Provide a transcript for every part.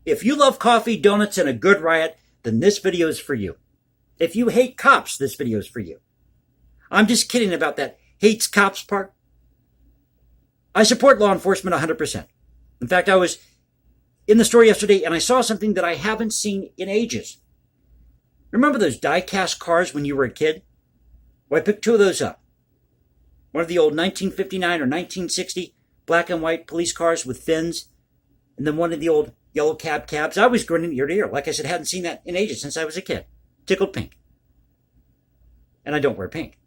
If you love coffee, donuts, and a good riot, then this video is for you. If you hate cops, this video is for you. I'm just kidding about that hates cops part. I support law enforcement 100%. In fact, I was in the store yesterday and I saw something that I haven't seen in ages. Remember those die-cast cars when you were a kid? Well, I picked two of those up. One of the old 1959 or 1960 black and white police cars with fins, and then one of the old yellow cabs. I was grinning ear to ear. Like I said, hadn't seen that in ages since I was a kid. Tickled pink. And I don't wear pink.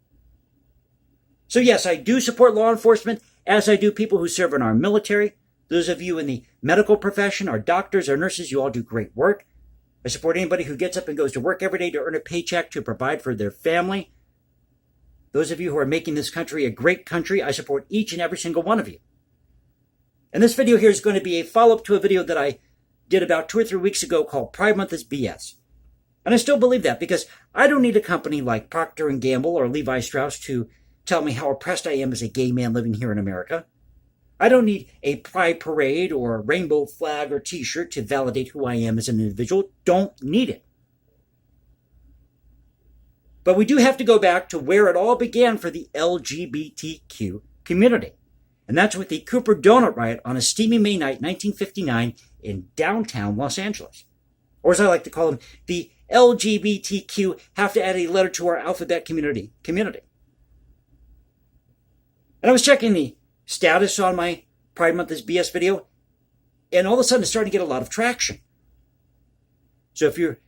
So yes, I do support law enforcement, as I do people who serve in our military. Those of you in the medical profession, our doctors, our nurses, you all do great work. I support anybody who gets up and goes to work every day to earn a paycheck to provide for their family. Those of you who are making this country a great country, I support each and every single one of you. And this video here is going to be a follow-up to a video that I did about 2 or 3 weeks ago called Pride Month is BS. And I still believe that because I don't need a company like Procter & Gamble or Levi Strauss to tell me how oppressed I am as a gay man living here in America. I don't need a pride parade or a rainbow flag or t-shirt to validate who I am as an individual. Don't need it. But we do have to go back to where it all began for the LGBTQ community. And that's with the Cooper Donut Riot on a steamy May night, 1959, in downtown Los Angeles. Or as I like to call them, the LGBTQ have to add a letter to our alphabet community. And I was checking the status on my Pride Month is BS video, and all of a sudden it's starting to get a lot of traction. So if you're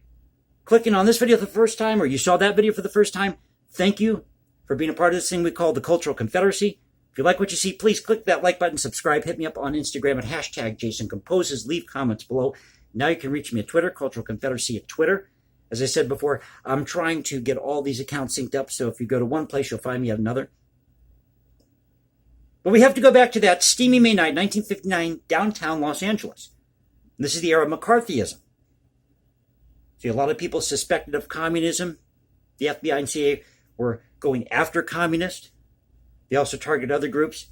clicking on this video for the first time, or you saw that video for the first time, thank you for being a part of this thing we call the Cultural Confederacy. If you like what you see, please click that like button, subscribe, hit me up on Instagram at hashtag Jason Composes, leave comments below. Now you can reach me at Twitter, Cultural Confederacy at Twitter. As I said before, I'm trying to get all these accounts synced up, so if you go to one place, you'll find me at another. But we have to go back to that steamy May night, 1959, downtown Los Angeles. And this is the era of McCarthyism. See, a lot of people suspected of communism. The FBI and CIA were going after communists. They also targeted other groups,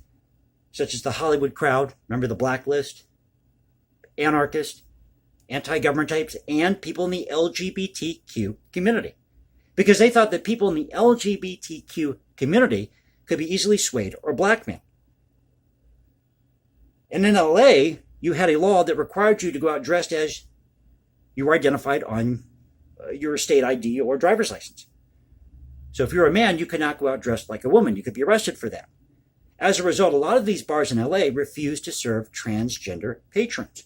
such as the Hollywood crowd, remember the blacklist, anarchists, anti-government types, and people in the LGBTQ community. Because they thought that people in the LGBTQ community could be easily swayed or blackmailed. And in LA, you had a law that required you to go out dressed as you were identified on your state ID or driver's license. So if you're a man, you could not go out dressed like a woman. You could be arrested for that. As a result, a lot of these bars in LA refused to serve transgender patrons.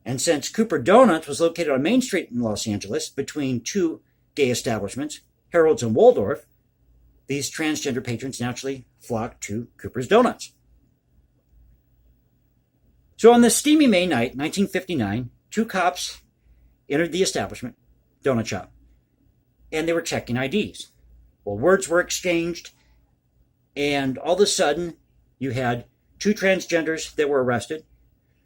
And since Cooper Donuts was located on Main Street in Los Angeles between two gay establishments, Harold's and Waldorf, these transgender patrons naturally flocked to Cooper's Donuts. So on this steamy May night, 1959, 2 cops entered the establishment, donut shop, and they were checking IDs. Well, words were exchanged, and all of a sudden, you had 2 transgenders that were arrested,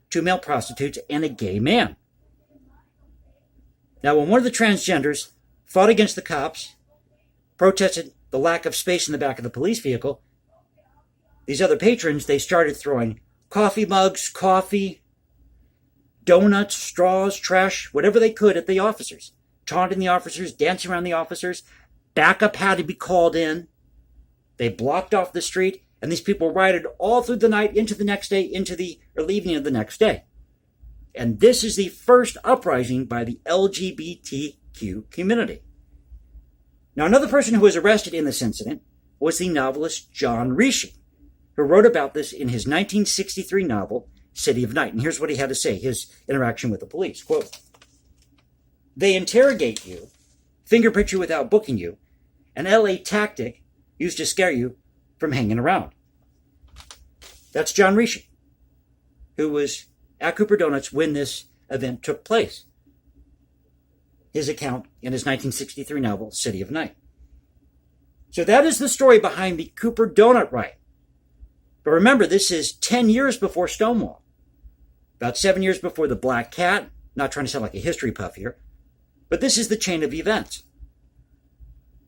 2 male prostitutes, and a gay man. Now, when one of the transgenders fought against the cops, protested the lack of space in the back of the police vehicle, these other patrons, they started throwing coffee mugs, coffee, donuts, straws, trash, whatever they could at the officers, taunting the officers, dancing around the officers. Backup had to be called in. They blocked off the street, and these people rioted all through the night into the next day, into the early evening of the next day. And this is the first uprising by the LGBTQ community. Now, another person who was arrested in this incident was the novelist John Ricci, who wrote about this in his 1963 novel, City of Night. And here's what he had to say, his interaction with the police. Quote, "They interrogate you, fingerprint you without booking you, an LA tactic used to scare you from hanging around." That's John Ricci, who was at Cooper Donuts when this event took place. His account in his 1963 novel, City of Night. So that is the story behind the Cooper Donut Riot. But remember, this is 10 years before Stonewall. About 7 years before the Black Cat. Not trying to sound like a history puff here. But this is the chain of events.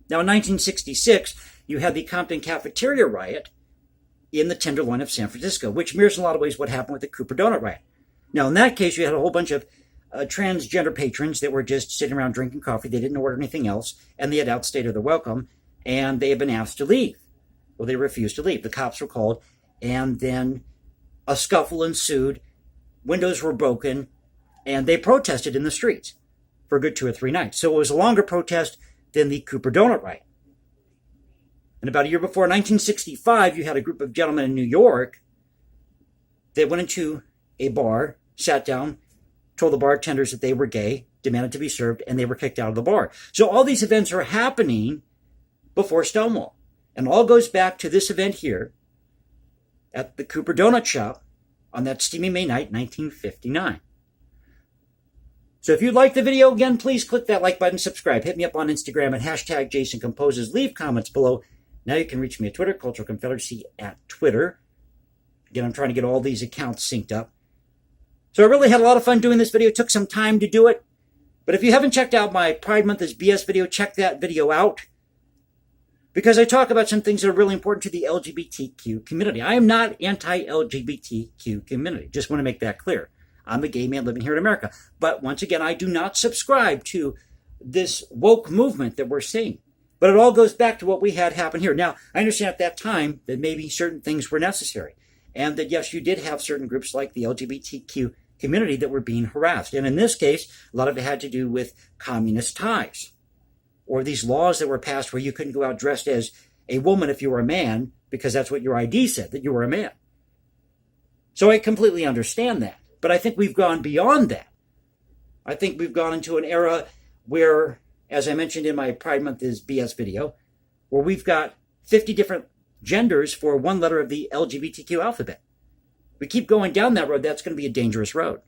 Now, in 1966, you had the Compton Cafeteria Riot in the Tenderloin of San Francisco, which mirrors in a lot of ways what happened with the Cooper Donut Riot. Now, in that case, you had a whole bunch of transgender patrons that were just sitting around drinking coffee. They didn't order anything else, and they had outstayed their welcome, and they had been asked to leave. Well, they refused to leave. The cops were called, and then a scuffle ensued. Windows were broken, and they protested in the streets for a good 2 or 3 nights. So it was a longer protest than the Cooper Donut riot. And about a year before, 1965, you had a group of gentlemen in New York that went into a bar, sat down, told the bartenders that they were gay, demanded to be served, and they were kicked out of the bar. So all these events are happening before Stonewall. And all goes back to this event here at the Cooper Donut Shop on that steamy May night, 1959. So if you like the video, again, please click that like button, subscribe. Hit me up on Instagram at hashtag Jason Composes. Leave comments below. Now you can reach me at Twitter, Cultural Confederacy at Twitter. Again, I'm trying to get all these accounts synced up. So I really had a lot of fun doing this video. It took some time to do it. But if you haven't checked out my Pride Month is BS video, check that video out. Because I talk about some things that are really important to the LGBTQ community. I am not anti-LGBTQ community. Just want to make that clear. I'm a gay man living here in America. But once again, I do not subscribe to this woke movement that we're seeing. But it all goes back to what we had happen here. Now, I understand at that time that maybe certain things were necessary. And that, yes, you did have certain groups like the LGBTQ community that were being harassed. And in this case, a lot of it had to do with communist ties. Or these laws that were passed where you couldn't go out dressed as a woman if you were a man, because that's what your ID said, that you were a man. So I completely understand that. But I think we've gone beyond that. I think we've gone into an era where, as I mentioned in my Pride Month is BS video, where we've got 50 different genders for one letter of the LGBTQ alphabet. We keep going down that road, that's going to be a dangerous road.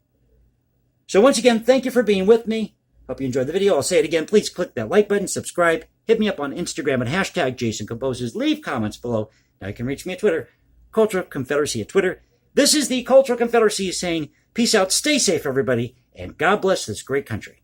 So once again, thank you for being with me. Hope you enjoyed the video. I'll say it again. Please click that like button, subscribe, hit me up on Instagram at hashtag Jason Composes. Leave comments below. Now you can reach me at Twitter, Cultural Confederacy at Twitter. This is the Cultural Confederacy saying, peace out, stay safe, everybody, and God bless this great country.